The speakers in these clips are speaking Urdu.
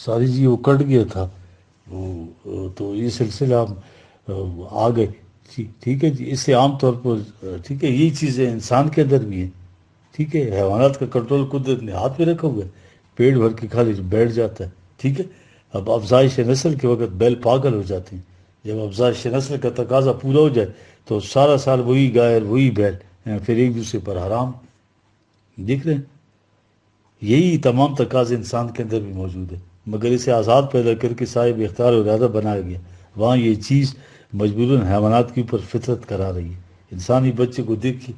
ساری جی وہ کٹ گیا تھا وہ تو یہ سلسلہ ہم آ گئے جی ٹھیک ہے جی. اس سے عام طور پر ٹھیک ہے یہی چیزیں انسان کے اندر بھی ہیں ٹھیک ہے. حیوانات کا کنٹرول قدرت نے ہاتھ میں رکھا ہوا ہے, پیٹ بھر کے کھا لے بیٹھ جاتا ہے ٹھیک ہے. اب افزائش نسل کے وقت بیل پاگل ہو جاتے ہیں. جب افزائش نسل کا تقاضا پورا ہو جائے تو سارا سال وہی گائے اور وہی بیل پھر ایک دوسرے پر حرام. دیکھ رہے ہیں یہی تمام تقاضے انسان کے اندر بھی موجود ہے, مگر اسے آزاد پیدا کر کے صاحب اختیار و ارادہ بنایا گیا. وہاں یہ چیز مجبوراً حیوانات کے اوپر فطرت کرا رہی ہے. انسانی بچے کو دیکھیے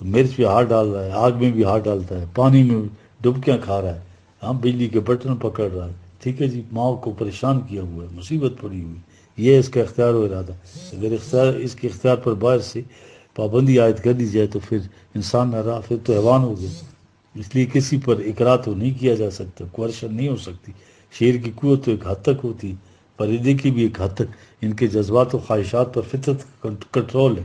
مرچ پہ ہاتھ ڈال رہا ہے, آگ میں بھی ہاتھ ڈالتا ہے, پانی میں ڈبکیاں کھا رہا ہے, ہاں بجلی کے بٹن پکڑ رہا ہے ٹھیک ہے جی. ماں کو پریشان کیا ہوا ہے, مصیبت پڑی ہوئی, یہ ہے اس کا اختیار و ارادہ. اگر اس کے اختیار پر باہر سے پابندی عائد کر دی جائے تو پھر انسان نہ رہا, پھر تو حیوان ہو گیا. اس لیے کسی پر اقرا تو نہیں کیا جا سکتا, کوارشن نہیں ہو سکتی. شیر کی قوت تو ایک حد تک ہوتی ہے, پرندے کی بھی ایک حد تک. ان کے جذبات و خواہشات پر فطرت کنٹرول ہے.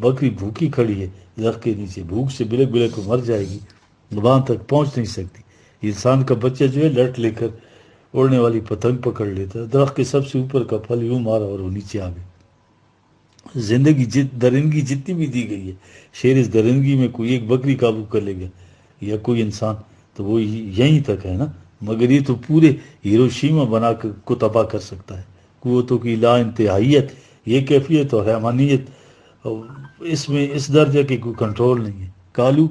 بکری بھوکی کھڑی ہے درخت کے نیچے, بھوک سے بلک بلک مر جائے گی, وہاں تک پہنچ نہیں سکتی. انسان کا بچہ جو ہے لٹ لے کر اڑنے والی پتنگ پکڑ لیتا ہے, درخت کے سب سے اوپر کا پھل یوں مارا اور وہ نیچے آ گئے. زندگی درندگی جتنی بھی دی گئی ہے, شیر اس درندگی میں کوئی ایک بکری قابو کر لے گا یا کوئی انسان تو وہ یہیں تک ہے نا. مگر یہ تو پورے ہیروشیما بنا کر کو تباہ کر سکتا ہے. قوتوں کی لا انتہائیت, یہ کیفیت اور حیوانیت, اس میں اس درجے کی کوئی کنٹرول نہیں ہے. کالو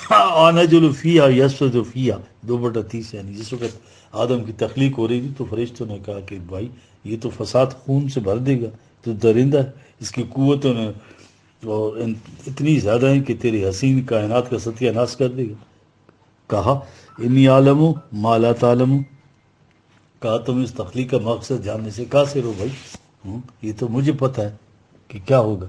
آنا جلو فیا یسفد فیا 2/30 یعنی جس وقت آدم کی تخلیق ہو رہی تھی تو فرشتوں نے کہا کہ بھائی یہ تو فساد خون سے بھر دے گا, تو درندہ ہے, اس کی قوتوں نے اور اتنی زیادہ ہیں کہ تیری حسین کائنات کا ستیہ ناش کر دے گا. کہا انی عالم ما لا تعلم, کہا تم اس تخلیق کا مقصد جاننے سے قاصر ہو بھائی, یہ تو مجھے پتہ ہے کہ کیا ہوگا.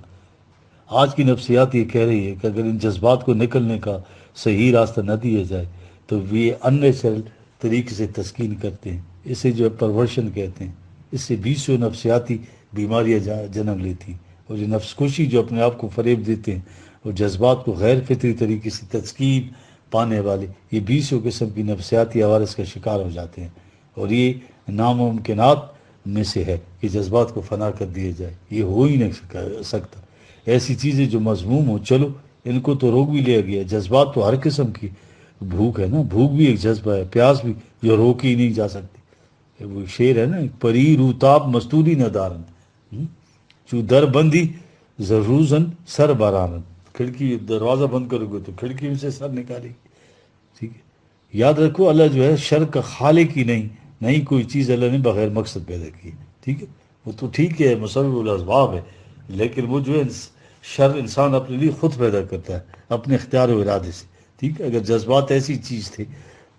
آج کی نفسیات یہ کہہ رہی ہے کہ اگر ان جذبات کو نکلنے کا صحیح راستہ نہ دیا جائے تو یہ ان نیچرل طریقے سے تسکین کرتے ہیں. اسے جو ہے پرورشن کہتے ہیں. اس سے 20 نفسیاتی بیماریاں جنم لیتی ہیں. اور یہ نفس کشی جو اپنے آپ کو فریب دیتے ہیں اور جذبات کو غیر فطری طریقے سے تسکین پانے والے, یہ 20 قسم کی نفسیاتی عوارض کا شکار ہو جاتے ہیں. اور یہ ناممکنات میں سے ہے کہ جذبات کو فنا کر دیا جائے. یہ ہو ہی نہیں سکتا. ایسی چیزیں جو مذموم ہوں چلو ان کو تو روک بھی لیا گیا. جذبات تو ہر قسم کی, بھوک ہے نا, بھوک بھی ایک جذبہ ہے, پیاس بھی جو روک ہی نہیں جا سکتی. وہ شعر ہے نا, پری روتاب مستوری ندارن چو در بندی ضروزن سر بارانن, کھڑکی دروازہ بند کرو گے تو کھڑکی میں سے سر نکالے گی ٹھیک ہے. یاد رکھو اللہ جو ہے شر کا خالق ہی نہیں کوئی چیز اللہ نے بغیر مقصد پیدا کی ٹھیک ہے. وہ تو ٹھیک ہے مسبب الاسباب ہے, لیکن وہ جو ہے شر انسان اپنے لیے خود پیدا کرتا ہے اپنے اختیار و ارادے سے ٹھیک ہے. اگر جذبات ایسی چیز تھے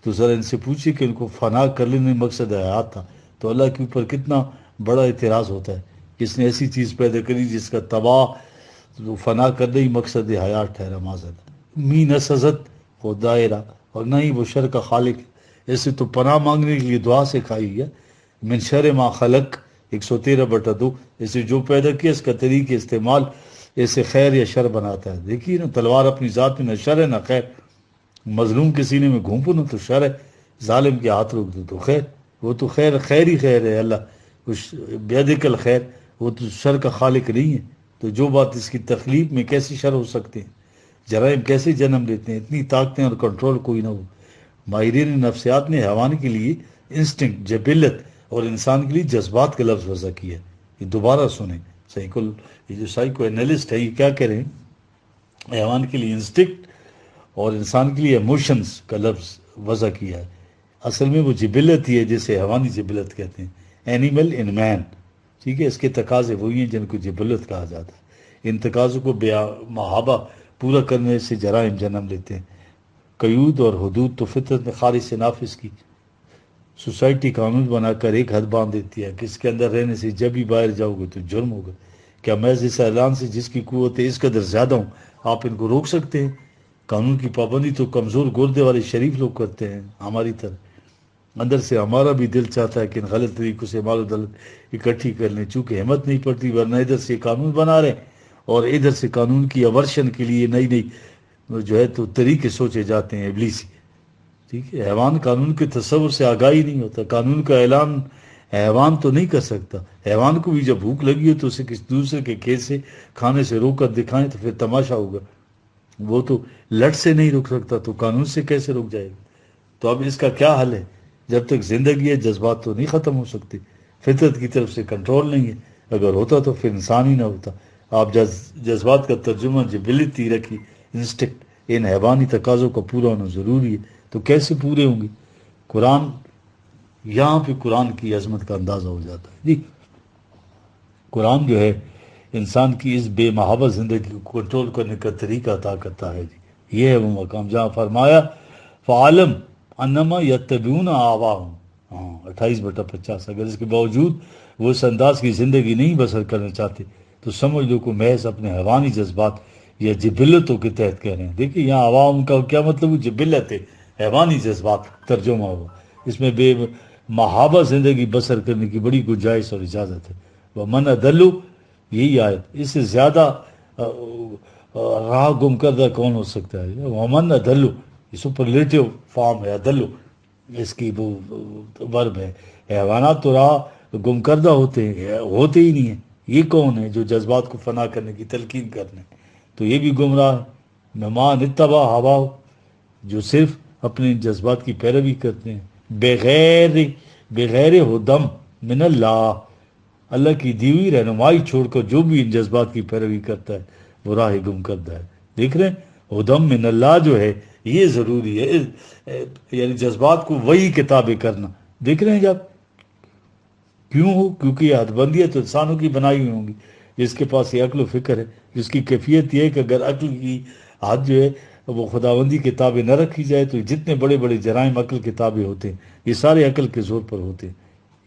تو ذرا ان سے پوچھیے کہ ان کو فنا کر لینے مقصد حیات تھا تو اللہ کے اوپر کتنا بڑا اعتراض ہوتا ہے کہ اس نے ایسی چیز پیدا کری جس کا تباہ فنا کرنا ہی مقصد حیات ٹھہرا. معذرت می نہ سزت وہ دائرہ اور نہ ہی وہ شر کا خالق. ایسے تو پناہ مانگنے کے لیے دعا سکھائی ہے, من شر ما خلق 113/2. اسے جو پیدا کیا اس کا طریق استعمال ایسے خیر یا شر بناتا ہے. دیکھیے نا, تلوار اپنی ذات میں نہ شر ہے نہ خیر. مظلوم کے سینے میں گھونپو نا تو شر ہے, ظالم کے ہاتھ روک دو تو خیر. وہ تو خیر ہی خیر ہے. اللہ بیدک الخیر, وہ تو شر کا خالق نہیں ہے. تو جو بات اس کی تخلیق میں کیسے شر ہو سکتے ہیں, جرائم کیسے جنم لیتے ہیں, اتنی طاقتیں اور کنٹرول کوئی نہ ہو. ماہرین نفسیات نے حیوان کے لیے انسٹنکٹ جبلت اور انسان کے لیے جذبات کا لفظ وضع کیا ہے. یہ دوبارہ سنیں, یہ جو سائیکو انالسٹ ہے یہ کیا کہہ رہے ہیں, حیوان کے لیے انسٹنکٹ اور انسان کے لیے ایموشنز کا لفظ وضع کیا ہے. اصل میں وہ جبلت ہی ہے جسے حیوانی جبلت کہتے ہیں, اینیمل ان مین ٹھیک ہے. اس کے تقاضے وہی ہیں جن کو جبلت کہا جاتا ہے. ان تقاضوں کو بے محابہ پورا کرنے سے جرائم جنم لیتے ہیں. قیود اور حدود تو فطرت نے خارج سے نافذ کی. سوسائٹی قانون بنا کر ایک حد باندھ دیتی ہے کہ اس کے اندر رہنے سے جب ہی باہر جاؤ گے تو جرم ہوگا. کیا محض اس اعلان سے جس کی قوت اس قدر زیادہ ہوں آپ ان کو روک سکتے ہیں؟ قانون کی پابندی تو کمزور گردے والے شریف لوگ کرتے ہیں ہماری طرح. اندر سے ہمارا بھی دل چاہتا ہے کہ ان غلط طریقوں سے مال و دولت اکٹھی کر لیں, چونکہ ہمت نہیں پڑتی, ورنہ ادھر سے قانون بنا رہے ہیں اور ادھر سے قانون کی اورشن کے لیے نئی جو ہے تو طریقے سوچے جاتے ہیں ابلیسی. ٹھیک ہے، حیوان قانون کے تصور سے آگاہی نہیں ہوتا، قانون کا اعلان حیوان تو نہیں کر سکتا۔ حیوان کو بھی جب بھوک لگی ہو تو اسے کسی دوسرے کے کھیت سے کھانے سے روک کر دکھائیں تو پھر تماشا ہوگا۔ وہ تو لٹ سے نہیں رک سکتا تو قانون سے کیسے رک جائے گا؟ تو اب اس کا کیا حل ہے؟ جب تک زندگی ہے جذبات تو نہیں ختم ہو سکتے، فطرت کی طرف سے کنٹرول نہیں ہے، اگر ہوتا تو پھر انسان ہی نہ ہوتا۔ آپ جذبات کا ترجمہ جبلتی رکھی انسٹکٹ، ان حیوانی تقاضوں کا پورا ہونا ضروری ہے، تو کیسے پورے ہوں گے؟ قرآن، یہاں پہ قرآن کی عظمت کا اندازہ ہو جاتا ہے جی۔ قرآن جو ہے انسان کی اس بے محابت زندگی کو کنٹرول کرنے کا طریقہ عطا کرتا ہے جی۔ یہ ہے وہ مقام جہاں فرمایا فعالم انما یتبعون آواہم، ہاں 28/50۔ اگر اس کے باوجود وہ اس انداز کی زندگی نہیں بسر کرنا چاہتے تو سمجھ لو کہ محض اپنے حیوانی جذبات یا جبلتوں کے تحت کہہ رہے ہیں۔ دیکھیے یہاں عوام کا کیا مطلب ہے؟ جبلت ہے، حیوانی جذبات ترجمہ ہوا، اس میں بے محابت زندگی بسر کرنے کی بڑی گنجائش اور اجازت ہے۔ وہ من ادلو، یہی آیت، اس سے زیادہ راہ گم کردہ کون ہو سکتا ہے؟ ومن ادلو، یہ سپرلیٹو فارم ہے، ادلو اس کی وہ ورب ہے۔ حیوانات تو راہ گم کردہ ہوتے ہیں، ہوتے ہی نہیں ہیں، یہ کون ہے جو جذبات کو فنا کرنے کی تلقین کرنے؟ تو یہ بھی گمراہ ہے۔ ممان اتبع ہوا، جو صرف اپنے جذبات کی پیروی کرتے ہیں، بغیر ہدم من اللہ، اللہ کی دی ہوئی رہنمائی چھوڑ کر جو بھی ان جذبات کی پیروی کرتا ہے وہ راہ گم کرتا ہے۔ دیکھ رہے ہیں ہدم من اللہ جو ہے یہ ضروری ہے، یعنی جذبات کو وہی کتابیں کرنا۔ دیکھ رہے ہیں جب کیوں ہو؟ کیونکہ یہ حد بندی ہے تو انسانوں کی بنائی ہوئی ہوں گی، جس کے پاس یہ عقل و فکر ہے، جس کی کیفیت یہ ہے کہ اگر عقل کی حد جو ہے وہ خداوندی کتابیں نہ رکھی جائے تو جتنے بڑے بڑے جرائم عقل کتابیں ہوتے ہیں یہ سارے عقل کے زور پر ہوتے ہیں۔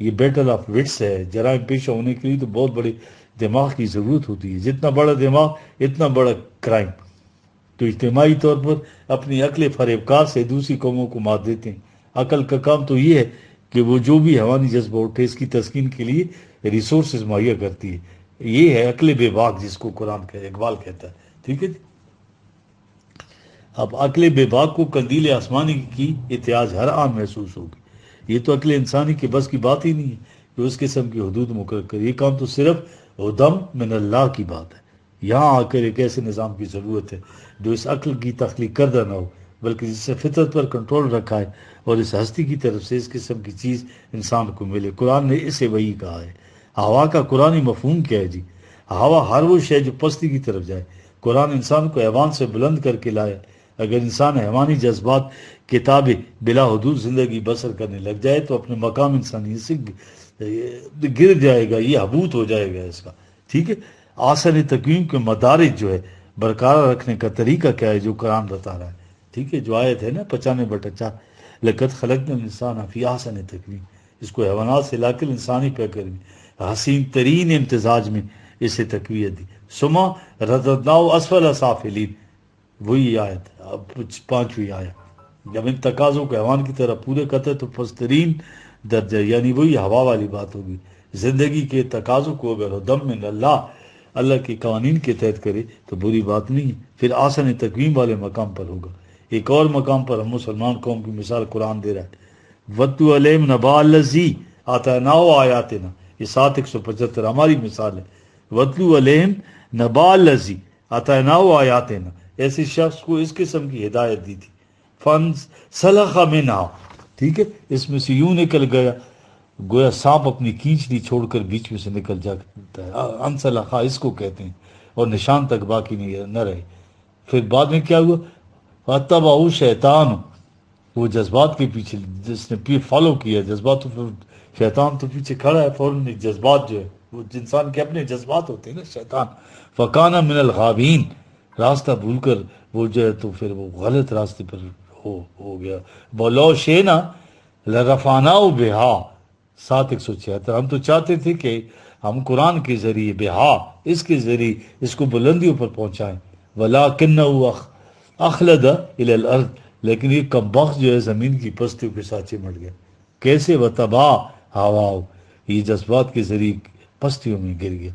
یہ بیٹل آف وٹس ہے، جرائم پیشہ ہونے کے لیے تو بہت بڑے دماغ کی ضرورت ہوتی ہے، جتنا بڑا دماغ اتنا بڑا کرائم۔ تو اجتماعی طور پر اپنی عقل فریب کار سے دوسری قوموں کو مات دیتے ہیں۔ عقل کا کام تو یہ ہے کہ وہ جو بھی حیوانی جذبہ اٹھے اس کی تسکین کے لیے ریسورسز مہیا کرتی ہے۔ یہ ہے عقل بے باک جس کو قرآن کا اقبال کہتا ہے، ٹھیک ہے جی۔ اب عقل بے باک کو قندیل آسمانی کی احتیاج ہر آن محسوس ہوگی۔ یہ تو عقل انسانی کے بس کی بات ہی نہیں ہے کہ اس قسم کی حدود مقرر کرے، یہ کام تو صرف ہدم من اللہ کی بات ہے۔ یہاں آ کر ایک ایسے نظام کی ضرورت ہے جو اس عقل کی تخلیق کردہ نہ ہو بلکہ جس سے فطرت پر کنٹرول رکھا ہے اور اس ہستی کی طرف سے اس قسم کی چیز انسان کو ملے۔ قرآن نے اسے وہی کہا ہے۔ ہوا کا قرآنی مفہوم کیا ہے جی؟ ہوا ہر وہ شے جو پستی کی طرف جائے۔ قرآن انسان کو حیوان سے بلند کر کے لایا۔ اگر انسان حیوانی جذبات کتابیں بلا حدود زندگی بسر کرنے لگ جائے تو اپنے مقام انسانیت سے گر جائے گا، یہ حبوط ہو جائے گا اس کا، ٹھیک ہے۔ آسن تقویم کے مدارج جو ہے برقرار رکھنے کا طریقہ کیا ہے جو قرآن بتا رہا ہے، ٹھیک ہے۔ جو آیت ہے نا 95/4، لقد خلقنا الانسان فی احسن تقویم، اس کو حیوانات سے لا کر انسانی پیکر میں حسین ترین امتزاج میں اسے تقویت دی۔ سما رددناہ اسفل سافلین، وہی آیت اب 5ویں آیت۔ جب ان تقاضوں کو حیوان کی طرح پورے کرتے تو پسترین درجہ، یعنی وہی ہوا والی بات ہوگی۔ زندگی کے تقاضوں کو اگر ہدم من اللہ کے قوانین کے تحت کرے تو بری بات نہیں ہے، پھر آسن تقویم والے مقام پر ہوگا۔ ایک اور مقام پر ہم مسلمان قوم کی مثال قرآن دے رہا ہے۔ وَاتْلُ عَلَيْهِمْ نَبَأَ الَّذِي آتَيْنَاهُ آيَاتِنَا، یہ 7:175 ہماری مثال ہے۔ وَاتْلُ عَلَيْهِمْ نَبَأَ الَّذِي آتَيْنَاهُ آيَاتِنَا، ایسے شخص کو اس قسم کی ہدایت دی تھی، فَانْسَلَخَ مِنْهَا، ٹھیک ہے، اس میں سے یوں نکل گیا گویا سانپ اپنی کینچنی چھوڑ کر بیچ میں سے نکل جاتا ہے، انسلخا اس کو کہتے ہیں، اور نشان تک باقی نہیں نہ رہے۔ پھر بعد میں کیا ہوا؟ فَاتَّبَعُوا شیطان، وہ جذبات کے پیچھے جس نے فالو کیا جذبات، تو شیطان تو پیچھے کھڑا ہے فوراً۔ جذبات جو ہے وہ انسان کے اپنے جذبات ہوتے ہیں نا، شیطان فَكَانَ مِنَ الْغَابِينَ، راستہ بھول کر وہ جو ہے تو پھر وہ غلط راستے پر ہو گیا۔ بولو شینا لرفاناؤ بہا، 7:176، ہم تو چاہتے تھے کہ ہم قرآن کے ذریعے بہا، اس کے ذریعے اس کو بلندیوں پر پہنچائیں، وَلَكِنَّهُ اخلد الی الارض، لیکن یہ کمبخت جو ہے زمین کی پستیوں کے ساتھ چمٹ گیا۔ کیسے؟ وَتَبَعَ هَوَاهُ، یہ جذبات کے ذریعے پستیوں میں گر گیا۔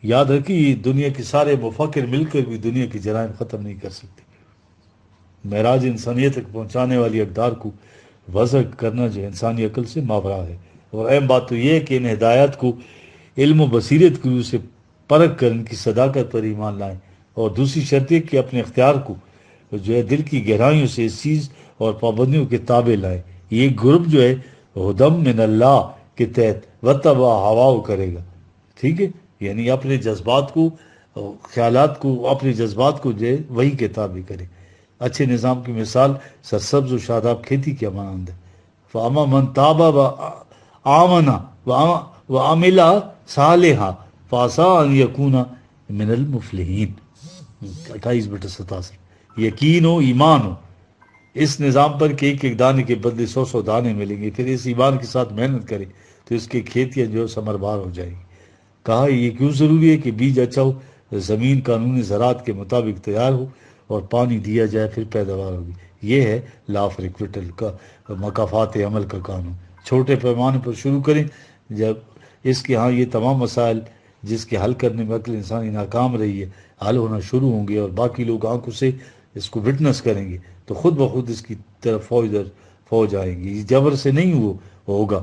یاد رکھیے یہ دنیا کے سارے مفکر مل کر بھی دنیا کے جرائم ختم نہیں کر سکتے۔ معراج انسانیت تک پہنچانے والی اقدار کو وضع کرنا جو انسانی عقل سے ماورا ہے۔ اور اہم بات تو یہ ہے کہ ان ہدایات کو علم و بصیرت کی روح سے پرکھ کر ان کی صداقت پر ایمان لائیں، اور دوسری شرط یہ کہ اپنے اختیار کو جو ہے دل کی گہرائیوں سے اس چیز اور پابندیوں کے تابع لائیں۔ یہ گروپ جو ہے ہدم من اللہ کے تحت وتبع ہوا کرے گا، ٹھیک ہے، یعنی اپنے جذبات کو، خیالات کو، اپنے جذبات کو جو ہے وہی کے تابع کرے۔ اچھے نظام کی مثال سرسبز و شاداب کھیتی کیا مانند ہے۔ فاما من تاب و آمنا و عملا صالحا فعسى ان یکون من المفلحین، 28/87۔ یقین ہو، ایمان ہو اس نظام پر کہ ایک ایک دانے کے بدلے 100 دانے ملیں گے، پھر اس ایمان کے ساتھ محنت کرے تو اس کی کھیتیاں جو ثمربار ہو جائیں گی۔ کہا یہ کیوں ضروری ہے کہ بیج اچھا ہو، زمین قانون زراعت کے مطابق تیار ہو اور پانی دیا جائے، پھر پیداوار ہوگی۔ یہ ہے لا آف ایکویٹل کا مکافات عمل کا قانون۔ چھوٹے پیمانے پر شروع کریں، جب اس کے ہاں یہ تمام مسائل جس کے حل کرنے میں عقل انسانی ناکام رہی ہے حل ہونا شروع ہوں گے، اور باقی لوگ آنکھوں سے اس کو وٹنس کریں گے، تو خود بخود اس کی طرف فوج آئیں گی۔ یہ جبر سے نہیں ہوگا،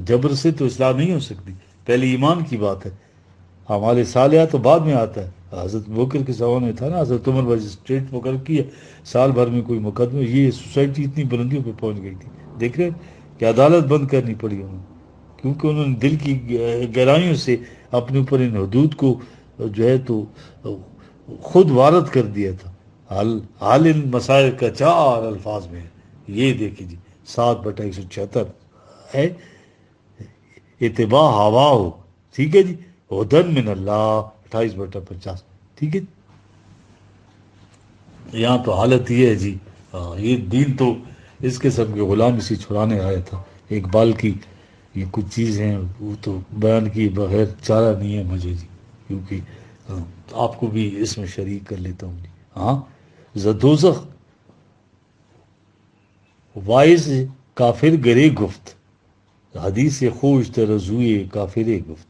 جبر سے تو اصلاح نہیں ہو سکتی، پہلے ایمان کی بات ہے۔ ہمارے صالحہ تو بعد میں آتا ہے۔ حضرت بکر کے زمانے میں تھا نا، حضرت عمر مجسٹریٹ مقرر کیا، سال بھر میں کوئی مقدمہ، یہ سوسائٹی اتنی بلندیوں پہ پہنچ گئی تھی، دیکھ رہے ہیں کہ عدالت بند کرنی پڑی انہوں نے، کیونکہ انہوں نے دل کی گہرائیوں سے اپنے اوپر ان حدود کو جو ہے تو خود وارد کر دیا تھا۔ حال ان مسائل کا 4 الفاظ میں ہے، یہ دیکھیں جی 7/176 ہے، اتباع ہوا ہو، ٹھیک ہے جی، ہدن من اللہ 28/50، ٹھیک ہے۔ یہاں تو حالت یہ ہے جی، یہ دین تو اس قسم کے غلام اسی چھڑانے آیا تھا۔ اقبال کی یہ کچھ چیز ہیں وہ تو بیان کی بغیر چارہ نہیں ہے مجھے جی، کیونکہ آپ کو بھی اس میں شریک کر لیتا ہوں جی۔ ہاں، زدوزخ وائز کافر گرے گفت، حدیث خوش ترزوئے کافر گفت۔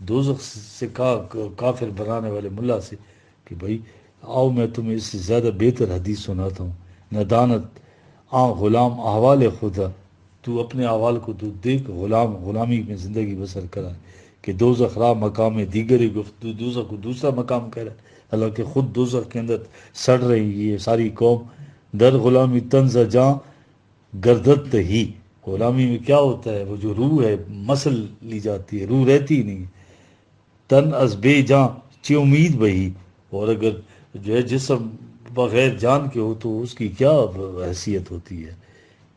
دوزخ سے کہا کافر بنانے والے ملا سے کہ بھائی آؤ میں تمہیں اس سے زیادہ بہتر حدیث سناتا ہوں۔ ندانت غلام احوال خدا، تو اپنے احوال کو تو دیکھ، غلامی میں زندگی بسر کرا ہے کہ دوزخ را مقام دیگر گفت، تو دوزخ کو دوسرا مقام کہہ رہا ہے، حالانکہ خود دوزخ کے اندر سڑ رہی یہ ساری قوم۔ در غلامی تنز جاں گردت ہی، غلامی میں کیا ہوتا ہے، وہ جو روح ہے مسل لی جاتی ہے، روح رہتی ہی نہیں ہے۔ تن از بے جاں چی امید بہی، اور اگر جو ہے جسم بغیر جان کے ہو تو اس کی کیا حیثیت ہوتی ہے۔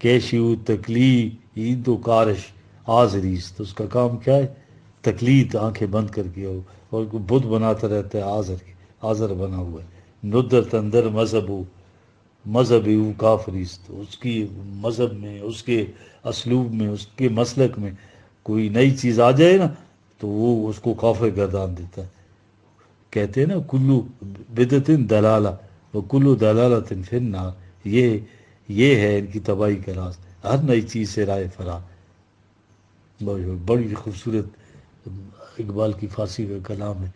کیشیو تکلید و کارش آزریس، تو اس کا کام کیا ہے، تقلید، آنکھیں بند کر کے ہو، اور بدھ بناتا رہتا ہے، آزر بنا ہوا ہے۔ ندر تندر مذہب او کافریست، اس کی مذہب میں، اس کے اسلوب میں، اس کے مسلک میں کوئی نئی چیز آ جائے نا تو وہ اس کو کافر گردان دیتا ہے۔ کہتے ہیں نا کلو بدعت دلالہ و کلو دلالت فی النار، یہ ہے ان کی تباہی کا راز، ہر نئی چیز سے رائے فرار۔ بڑی خوبصورت اقبال کی فارسی کا کلام ہے۔